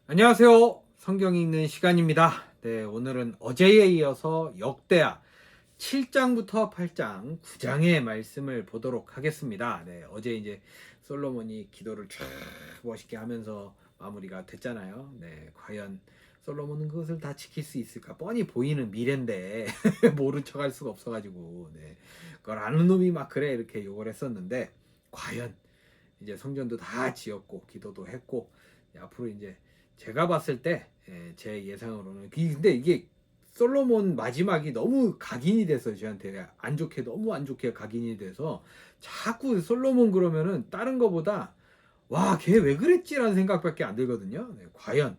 안녕하세요. 성경 읽는 시간입니다. 네, 오늘은 어제에 이어서 역대하 7장부터 8장 9장의 말씀을 보도록 하겠습니다. 네, 어제 이제 솔로몬이 기도를 쫙 멋있게 하면서 마무리가 됐잖아요. 네, 과연 솔로몬은 그것을 다 지킬 수 있을까? 뻔히 보이는 미래인데 모른 척할 수가 없어가지고 그걸 아는 놈이 막 그래 이렇게 욕을 했었는데, 과연 이제 성전도 다 지었고 기도도 했고, 앞으로 이제 제가 봤을 때 제 예상으로는 근데 이게 솔로몬 마지막이 너무 각인이 돼서 저한테 안 좋게, 너무 안 좋게 각인이 돼서 자꾸 솔로몬 그러면은 다른 거보다 와, 걔 왜 그랬지라는 생각밖에 안 들거든요. 네, 과연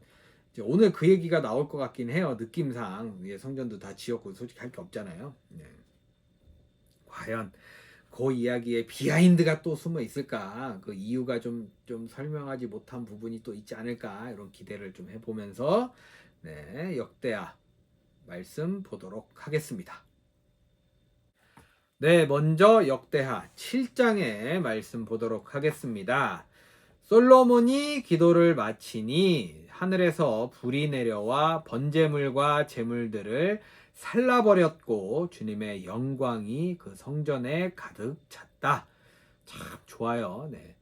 이제 오늘 그 얘기가 나올 것 같긴 해요. 느낌상 성전도 다 지었고 솔직히 할 게 없잖아요. 네. 과연 그 이야기에 비하인드가 또 숨어 있을까? 그 이유가 좀 설명하지 못한 부분이 또 있지 않을까? 이런 기대를 좀 해보면서 역대하 말씀 보도록 하겠습니다. 네, 먼저 역대하 7장의 말씀 보도록 하겠습니다. 솔로몬이 기도를 마치니 하늘에서 불이 내려와 번제물과 제물들을 살라버렸고 주님의 영광이 그 성전에 가득 찼다. 참 좋아요. 네.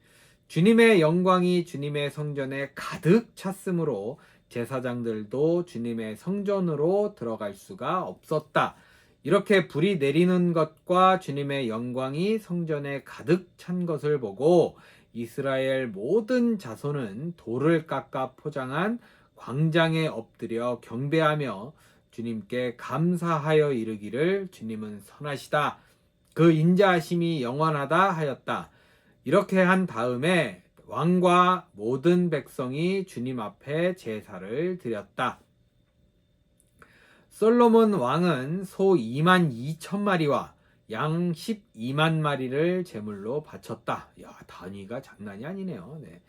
주님의 영광이 주님의 성전에 가득 찼으므로 제사장들도 주님의 성전으로 들어갈 수가 없었다. 이렇게 불이 내리는 것과 주님의 영광이 성전에 가득 찬 것을 보고 이스라엘 모든 자손은 돌을 깎아 포장한 광장에 엎드려 경배하며 주님께 감사하여 이르기를 주님은 선하시다. 그 인자하심이 영원하다 하였다. 이렇게 한 다음에 왕과 모든 백성이 주님 앞에 제사를 드렸다. 솔로몬 왕은 소 2만 2천 마리와 양 12만 마리를 제물로 바쳤다. 야, 단위가 장난이 아니네요. 네.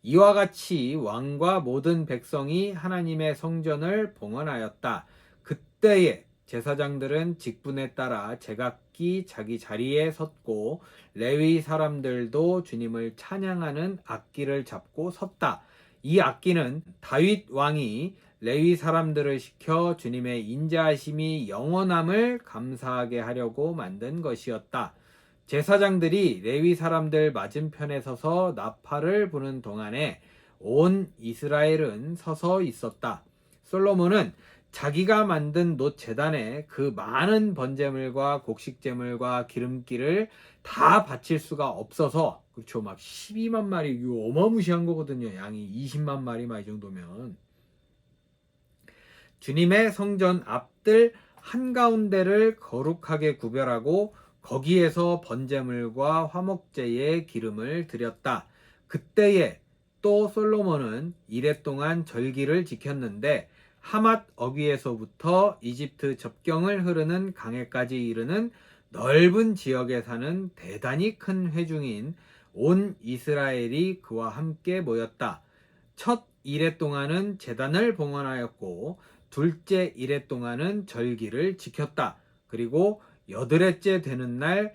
이와 같이 왕과 모든 백성이 하나님의 성전을 봉헌하였다. 그때에 제사장들은 직분에 따라 제각기 자기 자리에 섰고 레위 사람들도 주님을 찬양하는 악기를 잡고 섰다. 이 악기는 다윗 왕이 레위 사람들을 시켜 주님의 인자하심이 영원함을 감사하게 하려고 만든 것이었다. 제사장들이 레위 사람들 맞은편에 서서 나팔을 부는 동안에 온 이스라엘은 서서 있었다. 솔로몬은 자기가 만든 놋 제단에 그 많은 번제물과 곡식제물과 기름기를 다 바칠 수가 없어서, 그렇죠, 막 12만 마리, 이거 어마무시한 거거든요. 양이 20만 마리 막 이 정도면 주님의 성전 앞들 한가운데를 거룩하게 구별하고 거기에서 번제물과 화목제의 기름을 드렸다. 그때에 또 솔로몬은 이레 동안 절기를 지켰는데 하맛 어귀에서부터 이집트 접경을 흐르는 강에까지 이르는 넓은 지역에 사는 대단히 큰 회중인 온 이스라엘이 그와 함께 모였다. 첫 이레 동안은 제단을 봉헌하였고 둘째 이레 동안은 절기를 지켰다. 그리고 여드레째 되는 날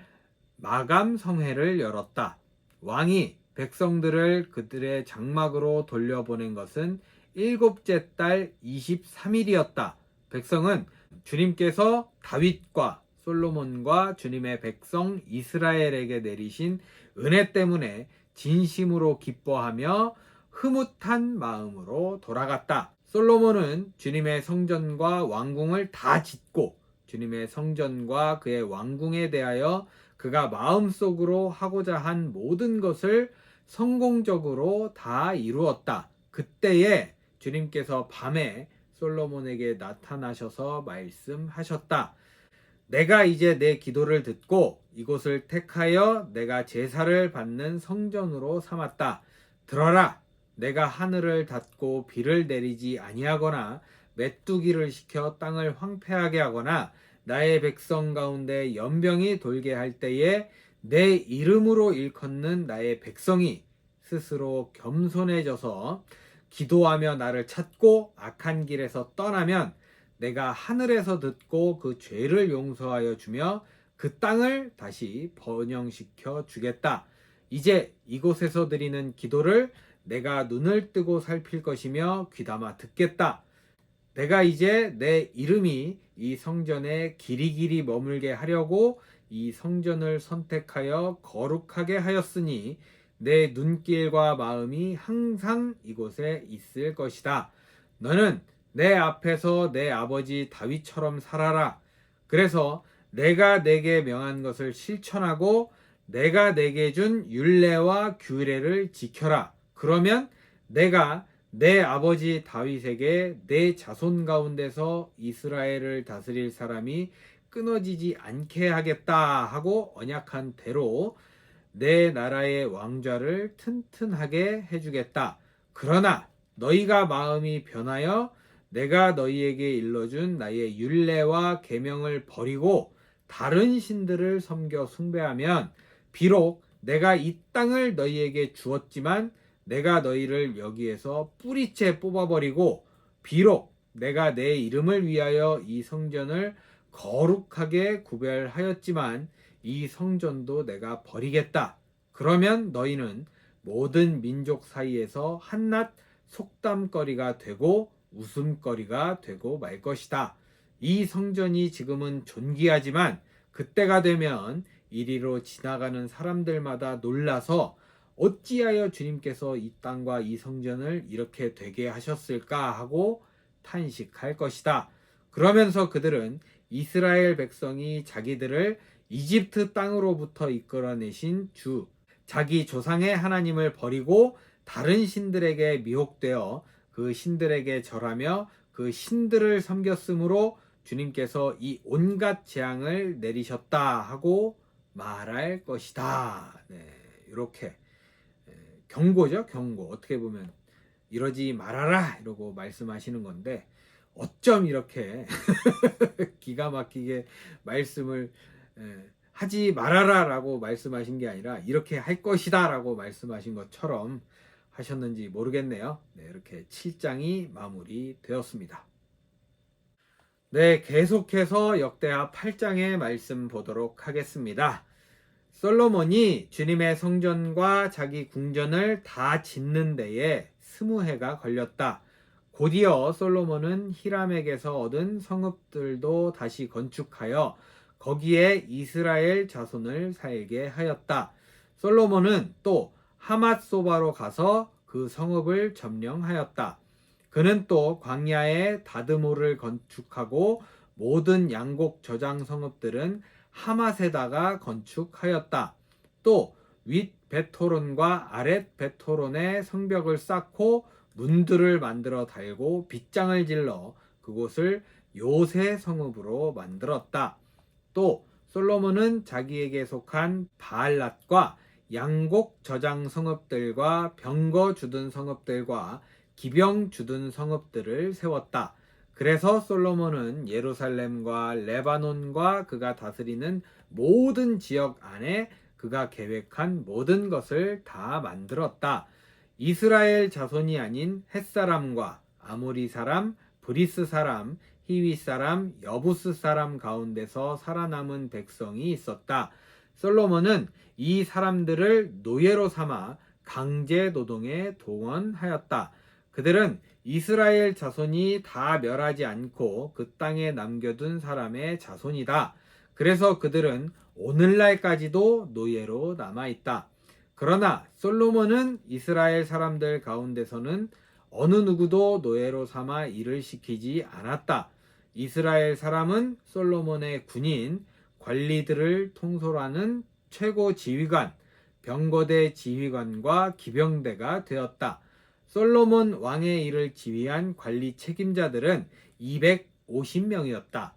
마감 성회를 열었다. 왕이 백성들을 그들의 장막으로 돌려보낸 것은 일곱째 달 23일이었다. 백성은 주님께서 다윗과 솔로몬과 주님의 백성 이스라엘에게 내리신 은혜 때문에 진심으로 기뻐하며 흐뭇한 마음으로 돌아갔다. 솔로몬은 주님의 성전과 왕궁을 다 짓고 주님의 성전과 그의 왕궁에 대하여 그가 마음속으로 하고자 한 모든 것을 성공적으로 다 이루었다. 그때에 주님께서 밤에 솔로몬에게 나타나셔서 말씀하셨다. 내가 이제 내 기도를 듣고 이곳을 택하여 내가 제사를 받는 성전으로 삼았다. 들어라. 내가 하늘을 닫고 비를 내리지 아니하거나 메뚜기를 시켜 땅을 황폐하게 하거나 나의 백성 가운데 연병이 돌게 할 때에 내 이름으로 일컫는 나의 백성이 스스로 겸손해져서 기도하며 나를 찾고 악한 길에서 떠나면 내가 하늘에서 듣고 그 죄를 용서하여 주며 그 땅을 다시 번영시켜 주겠다. 이제 이곳에서 드리는 기도를 내가 눈을 뜨고 살필 것이며 귀담아 듣겠다. 내가 이제 내 이름이 이 성전에 길이길이 머물게 하려고 이 성전을 선택하여 거룩하게 하였으니 내 눈길과 마음이 항상 이곳에 있을 것이다. 너는 내 앞에서 내 아버지 다윗처럼 살아라. 그래서 내가 내게 명한 것을 실천하고 내가 내게 준 율례와 규례를 지켜라. 그러면 내가 내 아버지 다윗에게 내 자손 가운데서 이스라엘을 다스릴 사람이 끊어지지 않게 하겠다 하고 언약한 대로 내 나라의 왕좌를 튼튼하게 해주겠다. 그러나 너희가 마음이 변하여 내가 너희에게 일러준 나의 율례와 계명을 버리고 다른 신들을 섬겨 숭배하면 비록 내가 이 땅을 너희에게 주었지만 내가 너희를 여기에서 뿌리째 뽑아버리고 비록 내가 내 이름을 위하여 이 성전을 거룩하게 구별하였지만 이 성전도 내가 버리겠다. 그러면 너희는 모든 민족 사이에서 한낱 속담거리가 되고 웃음거리가 되고 말 것이다. 이 성전이 지금은 존귀하지만 그때가 되면 이리로 지나가는 사람들마다 놀라서 어찌하여 주님께서 이 땅과 이 성전을 이렇게 되게 하셨을까 하고 탄식할 것이다. 그러면서 그들은 이스라엘 백성이 자기들을 이집트 땅으로부터 이끌어내신 주, 자기 조상의 하나님을 버리고 다른 신들에게 미혹되어 그 신들에게 절하며 그 신들을 섬겼으므로 주님께서 이 온갖 재앙을 내리셨다 하고 말할 것이다. 네, 이렇게 경고죠, 경고. 어떻게 보면 이러지 말아라 이러고 말씀하시는 건데 어쩜 이렇게 기가 막히게 말씀을 하지 말아라 라고 말씀하신 게 아니라 이렇게 할 것이다 라고 말씀하신 것처럼 하셨는지 모르겠네요. 네, 이렇게 7장이 마무리되었습니다. 네, 계속해서 역대하 8장의 말씀 보도록 하겠습니다. 솔로몬이 주님의 성전과 자기 궁전을 다 짓는 데에 20해가 걸렸다. 곧이어 솔로몬은 히람에게서 얻은 성읍들도 다시 건축하여 거기에 이스라엘 자손을 살게 하였다. 솔로몬은 또 하맛소바로 가서 그 성읍을 점령하였다. 그는 또 광야에 다드모를 건축하고 모든 양곡 저장 성읍들은 하맛에다가 건축하였다. 또 윗 베토론과 아랫 베토론의 성벽을 쌓고 문들을 만들어 달고 빗장을 질러 그곳을 요새 성읍으로 만들었다. 또 솔로몬은 자기에게 속한 바알랏과 양곡 저장 성읍들과 병거 주둔 성읍들과 기병 주둔 성읍들을 세웠다. 그래서 솔로몬은 예루살렘과 레바논과 그가 다스리는 모든 지역 안에 그가 계획한 모든 것을 다 만들었다. 이스라엘 자손이 아닌 헷사람과 아모리 사람, 브리스 사람, 히위 사람, 여부스 사람 가운데서 살아남은 백성이 있었다. 솔로몬은 이 사람들을 노예로 삼아 강제 노동에 동원하였다. 그들은 이스라엘 자손이 다 멸하지 않고 그 땅에 남겨둔 사람의 자손이다. 그래서 그들은 오늘날까지도 노예로 남아있다. 그러나 솔로몬은 이스라엘 사람들 가운데서는 어느 누구도 노예로 삼아 일을 시키지 않았다. 이스라엘 사람은 솔로몬의 군인, 관리들을 통솔하는 최고 지휘관, 병거대 지휘관과 기병대가 되었다. 솔로몬 왕의 일을 지휘한 관리 책임자들은 250명이었다.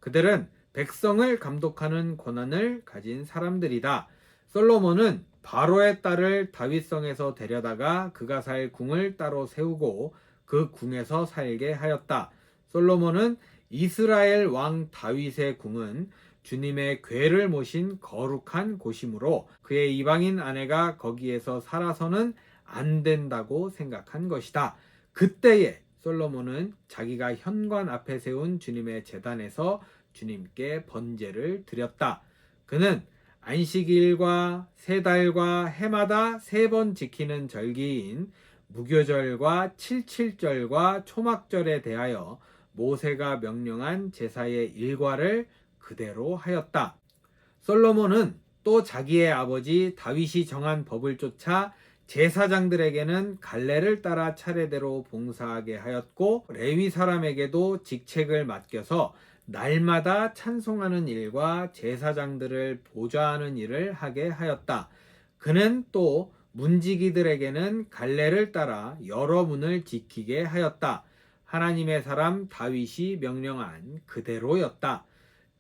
그들은 백성을 감독하는 권한을 가진 사람들이다. 솔로몬은 바로의 딸을 다윗성에서 데려다가 그가 살 궁을 따로 세우고 그 궁에서 살게 하였다. 솔로몬은 이스라엘 왕 다윗의 궁은 주님의 궤를 모신 거룩한 곳이므로 그의 이방인 아내가 거기에서 살아서는 안 된다고 생각한 것이다. 그때에 솔로몬은 자기가 현관 앞에 세운 주님의 제단에서 주님께 번제를 드렸다. 그는 안식일과 세 달과 해마다 3번 지키는 절기인 무교절과 칠칠절과 초막절에 대하여 모세가 명령한 제사의 일과를 그대로 하였다. 솔로몬은 또 자기의 아버지 다윗이 정한 법을 쫓아 제사장들에게는 갈래를 따라 차례대로 봉사하게 하였고, 레위 사람에게도 직책을 맡겨서 날마다 찬송하는 일과 제사장들을 보좌하는 일을 하게 하였다. 그는 또 문지기들에게는 갈래를 따라 여러 문을 지키게 하였다. 하나님의 사람 다윗이 명령한 그대로였다.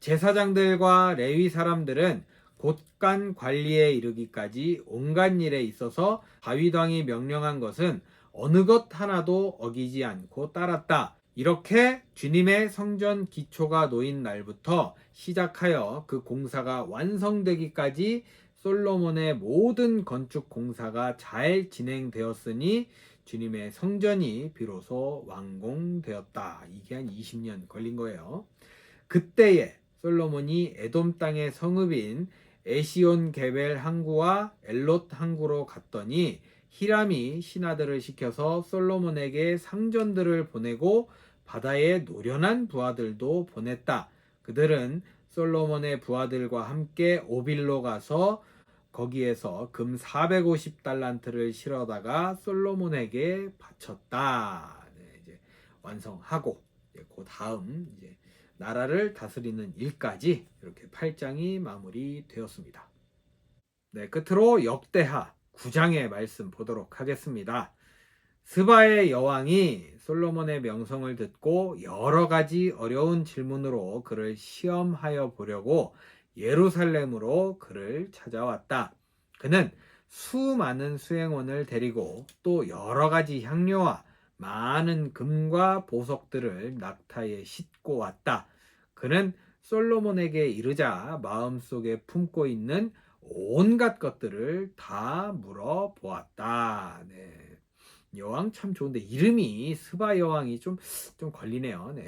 제사장들과 레위 사람들은 곳간 관리에 이르기까지 온갖 일에 있어서 다윗 왕이 명령한 것은 어느 것 하나도 어기지 않고 따랐다. 이렇게 주님의 성전 기초가 놓인 날부터 시작하여 그 공사가 완성되기까지 솔로몬의 모든 건축 공사가 잘 진행되었으니 주님의 성전이 비로소 완공되었다. 이게 한 20년 걸린 거예요. 그때에 솔로몬이 에돔 땅의 성읍인 에시온 게벨 항구와 엘롯 항구로 갔더니 히람이 신하들을 시켜서 솔로몬에게 상전들을 보내고 바다에 노련한 부하들도 보냈다. 그들은 솔로몬의 부하들과 함께 오빌로 가서 거기에서 금 450달란트를 실어다가 솔로몬에게 바쳤다. 네, 이제 완성하고 그 다음 이제 나라를 다스리는 일까지 이렇게 8장이 마무리되었습니다. 네, 끝으로 역대하 9장의 말씀 보도록 하겠습니다. 스바의 여왕이 솔로몬의 명성을 듣고 여러 가지 어려운 질문으로 그를 시험하여 보려고 예루살렘으로 그를 찾아왔다. 그는 수많은 수행원을 데리고 또 여러 가지 향료와 많은 금과 보석들을 낙타에 싣고 왔다. 그는 솔로몬에게 이르자 마음속에 품고 있는 온갖 것들을 다 물어보았다. 네. 여왕 참 좋은데 이름이 스바 여왕이 좀 걸리네요. 네.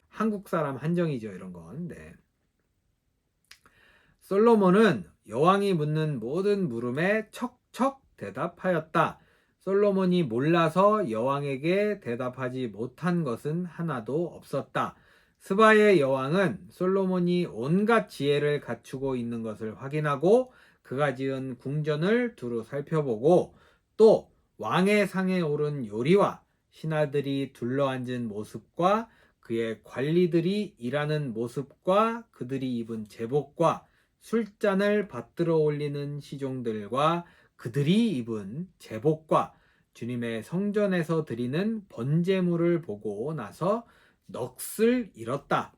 한국 사람 한정이죠, 이런 건. 네. 솔로몬은 여왕이 묻는 모든 물음에 척척 대답하였다. 솔로몬이 몰라서 여왕에게 대답하지 못한 것은 하나도 없었다. 스바의 여왕은 솔로몬이 온갖 지혜를 갖추고 있는 것을 확인하고 그가 지은 궁전을 두루 살펴보고 또 왕의 상에 오른 요리와 신하들이 둘러앉은 모습과 그의 관리들이 일하는 모습과 그들이 입은 제복과 술잔을 받들어 올리는 시종들과 그들이 입은 제복과 주님의 성전에서 드리는 번제물을 보고 나서 넋을 잃었다.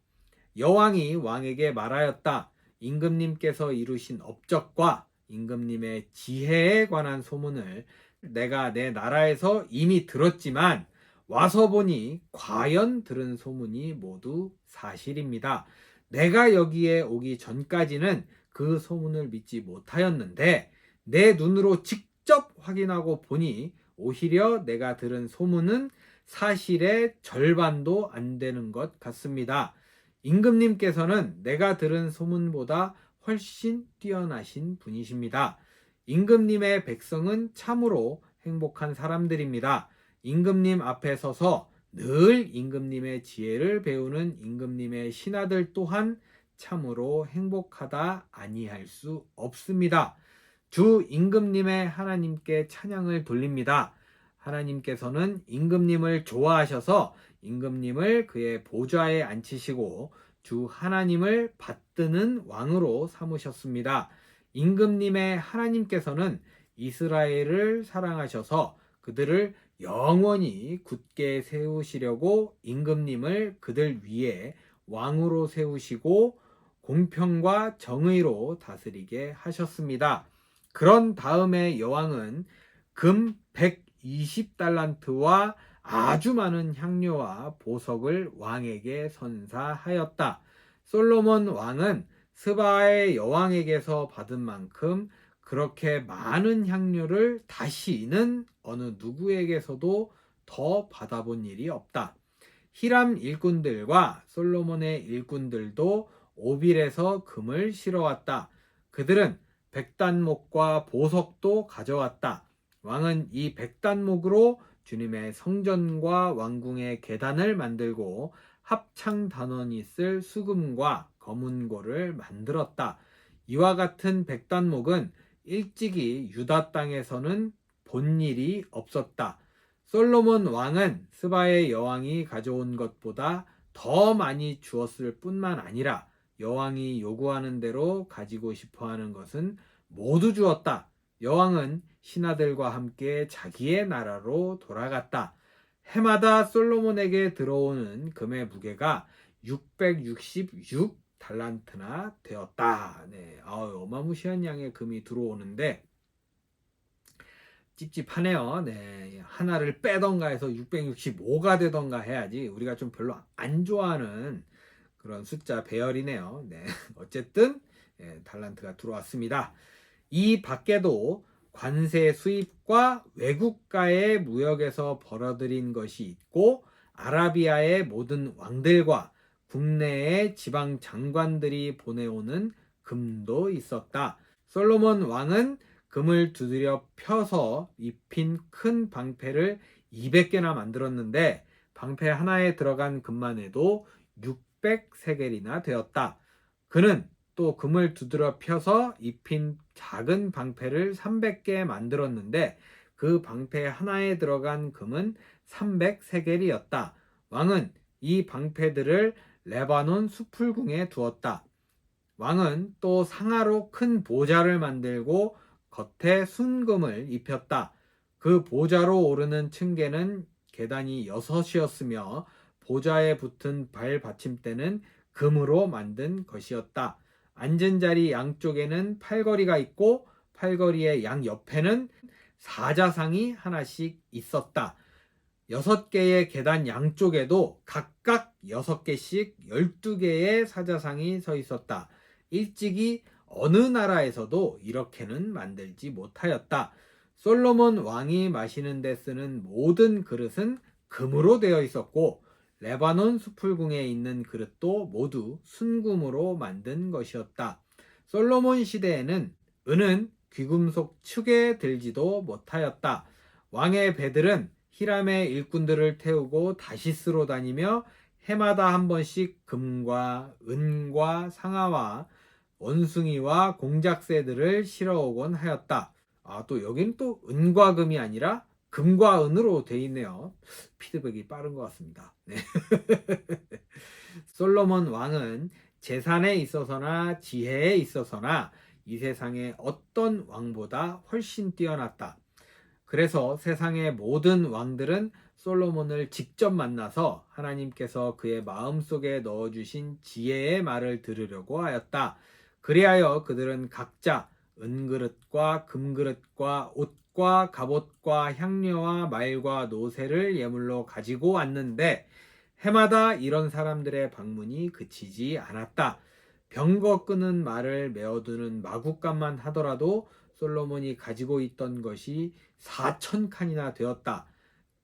여왕이 왕에게 말하였다. 임금님께서 이루신 업적과 임금님의 지혜에 관한 소문을 내가 내 나라에서 이미 들었지만 와서 보니 과연 들은 소문이 모두 사실입니다. 내가 여기에 오기 전까지는 그 소문을 믿지 못하였는데 내 눈으로 직접 확인하고 보니 오히려 내가 들은 소문은 사실의 절반도 안 되는 것 같습니다. 임금님께서는 내가 들은 소문보다 훨씬 뛰어나신 분이십니다. 임금님의 백성은 참으로 행복한 사람들입니다. 임금님 앞에 서서 늘 임금님의 지혜를 배우는 임금님의 신하들 또한 참으로 행복하다 아니할 수 없습니다. 주 임금님의 하나님께 찬양을 돌립니다. 하나님께서는 임금님을 좋아하셔서 임금님을 그의 보좌에 앉히시고 주 하나님을 받드는 왕으로 삼으셨습니다. 임금님의 하나님께서는 이스라엘을 사랑하셔서 그들을 영원히 굳게 세우시려고 임금님을 그들 위에 왕으로 세우시고 공평과 정의로 다스리게 하셨습니다. 그런 다음에 여왕은 금 120달란트와 아주 많은 향료와 보석을 왕에게 선사하였다. 솔로몬 왕은 스바의 여왕에게서 받은 만큼 그렇게 많은 향료를 다시는 어느 누구에게서도 더 받아본 일이 없다. 히람 일꾼들과 솔로몬의 일꾼들도 오빌에서 금을 실어왔다. 그들은 백단목과 보석도 가져왔다. 왕은 이 백단목으로 주님의 성전과 왕궁의 계단을 만들고 합창 단원이 쓸 수금과 검은고를 만들었다. 이와 같은 백단목은 일찍이 유다 땅에서는 본 일이 없었다. 솔로몬 왕은 스바의 여왕이 가져온 것보다 더 많이 주었을 뿐만 아니라 여왕이 요구하는 대로 가지고 싶어 하는 것은 모두 주었다. 여왕은 신하들과 함께 자기의 나라로 돌아갔다. 해마다 솔로몬에게 들어오는 금의 무게가 666 달란트나 되었다. 네, 어마무시한 양의 금이 들어오는데 찝찝하네요. 네, 하나를 빼던가 해서 665가 되던가 해야지. 우리가 좀 별로 안 좋아하는 그런 숫자 배열이네요. 네, 어쨌든 달란트가 들어왔습니다. 이 밖에도 관세 수입과 외국과의 무역에서 벌어들인 것이 있고 아라비아의 모든 왕들과 국내의 지방 장관들이 보내오는 금도 있었다. 솔로몬 왕은 금을 두드려 펴서 입힌 큰 방패를 200개나 만들었는데 방패 하나에 들어간 금만 해도 600세겔이나 되었다. 그는 또 금을 두드려 펴서 입힌 작은 방패를 300개 만들었는데 그 방패 하나에 들어간 금은 300세겔이었다. 왕은 이 방패들을 레바논 수풀궁에 두었다. 왕은 또 상아로 큰 보좌를 만들고 겉에 순금을 입혔다. 그 보좌로 오르는 층계는 계단이 6이었으며 보좌에 붙은 발 받침대는 금으로 만든 것이었다. 앉은 자리 양쪽에는 팔걸이가 있고 팔걸이의 양 옆에는 사자상이 하나씩 있었다. 6개의 계단 양쪽에도 각각 6개씩 12개의 사자상이 서 있었다. 일찍이 어느 나라에서도 이렇게는 만들지 못하였다. 솔로몬 왕이 마시는 데 쓰는 모든 그릇은 금으로 되어 있었고 레바논 수풀궁에 있는 그릇도 모두 순금으로 만든 것이었다. 솔로몬 시대에는 은은 귀금속 축에 들지도 못하였다. 왕의 배들은 히람의 일꾼들을 태우고 다시스로 다니며 해마다 한 번씩 금과 은과 상아와 원숭이와 공작새들을 실어오곤 하였다. 또 여기는 또 은과 금이 아니라 금과 은으로 돼 있네요. 피드백이 빠른 것 같습니다. 네. 솔로몬 왕은 재산에 있어서나 지혜에 있어서나 이 세상의 어떤 왕보다 훨씬 뛰어났다. 그래서 세상의 모든 왕들은 솔로몬을 직접 만나서 하나님께서 그의 마음속에 넣어주신 지혜의 말을 들으려고 하였다. 그리하여 그들은 각자 은그릇과 금그릇과 옷과 갑옷과 향료와 말과 노새를 예물로 가지고 왔는데 해마다 이런 사람들의 방문이 그치지 않았다. 병거 끄는 말을 메어두는 마구간만 하더라도 솔로몬이 가지고 있던 것이 4,000칸이나 되었다.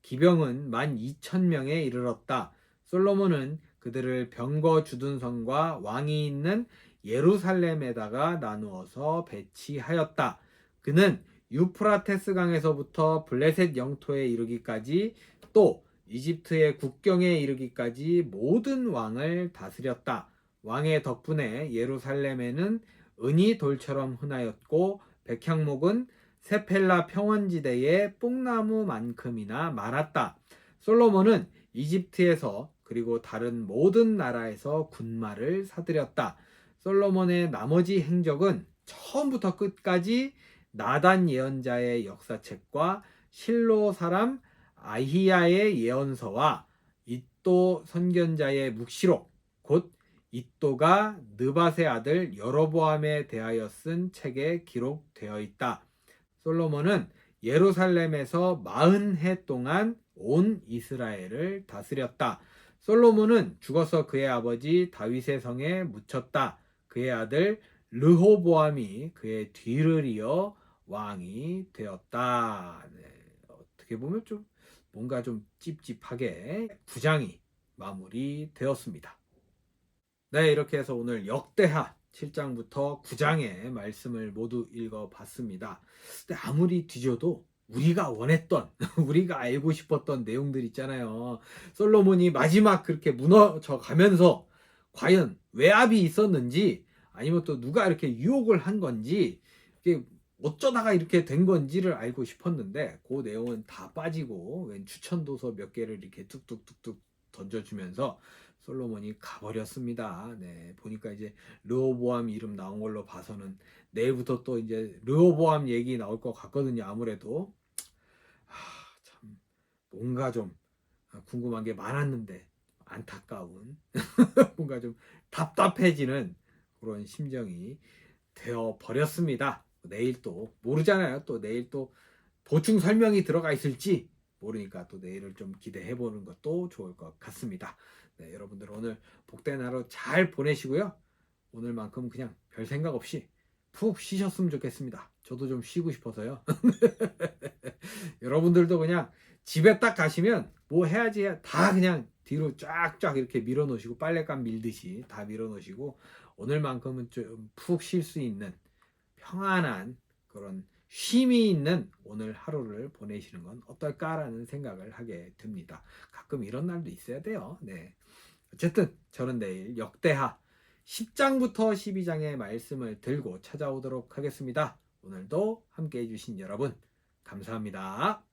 기병은 12,000명에 이르렀다. 솔로몬은 그들을 병거 주둔성과 왕이 있는 예루살렘에다가 나누어서 배치하였다. 그는 유프라테스 강에서부터 블레셋 영토에 이르기까지 또 이집트의 국경에 이르기까지 모든 왕을 다스렸다. 왕의 덕분에 예루살렘에는 은이 돌처럼 흔하였고 백향목은 세펠라 평원지대에 뽕나무만큼이나 많았다. 솔로몬은 이집트에서 그리고 다른 모든 나라에서 군마를 사들였다. 솔로몬의 나머지 행적은 처음부터 끝까지 나단 예언자의 역사책과 실로 사람 아히야의 예언서와 이또 선견자의 묵시록 곧 이또가 느밧의 아들 여로보암에 대하여 쓴 책에 기록되어 있다. 솔로몬은 예루살렘에서 40해 동안 온 이스라엘을 다스렸다. 솔로몬은 죽어서 그의 아버지 다윗의 성에 묻혔다. 그의 아들 르호보암이 그의 뒤를 이어 왕이 되었다. 네, 어떻게 보면 좀 뭔가 좀 찝찝하게 9장이 마무리되었습니다. 네, 이렇게 해서 오늘 역대하 7장부터 9장의 말씀을 모두 읽어봤습니다. 근데 아무리 뒤져도 우리가 원했던, 우리가 알고 싶었던 내용들 있잖아요. 솔로몬이 마지막 그렇게 무너져 가면서 과연 외압이 있었는지 아니면 또 누가 이렇게 유혹을 한 건지 이게 어쩌다가 이렇게 된 건지를 알고 싶었는데 그 내용은 다 빠지고 웬 추천도서 몇 개를 이렇게 뚝뚝뚝뚝 던져주면서 솔로몬이 가버렸습니다. 네, 보니까 이제 르호보암 이름 나온 걸로 봐서는 내일부터 또 이제 르호보암 얘기 나올 것 같거든요. 아무래도 참 뭔가 좀 궁금한 게 많았는데 안타까운 뭔가 좀 답답해지는 그런 심정이 되어 버렸습니다. 내일 또 모르잖아요. 또 내일 또 보충 설명이 들어가 있을지 모르니까 또 내일을 좀 기대해 보는 것도 좋을 것 같습니다. 네, 여러분들 오늘 복된 하루 잘 보내시고요. 오늘만큼 그냥 별 생각 없이 푹 쉬셨으면 좋겠습니다. 저도 좀 쉬고 싶어서요. 여러분들도 그냥 집에 딱 가시면 뭐 해야지 다 그냥 뒤로 쫙쫙 이렇게 밀어 놓으시고 빨랫감 밀듯이 다 밀어 놓으시고 오늘만큼은 좀 푹 쉴 수 있는 평안한 그런 쉼이 있는 오늘 하루를 보내시는 건 어떨까라는 생각을 하게 됩니다. 가끔 이런 날도 있어야 돼요. 네. 어쨌든 저는 내일 역대하 10장부터 12장의 말씀을 들고 찾아오도록 하겠습니다. 오늘도 함께 해주신 여러분 감사합니다.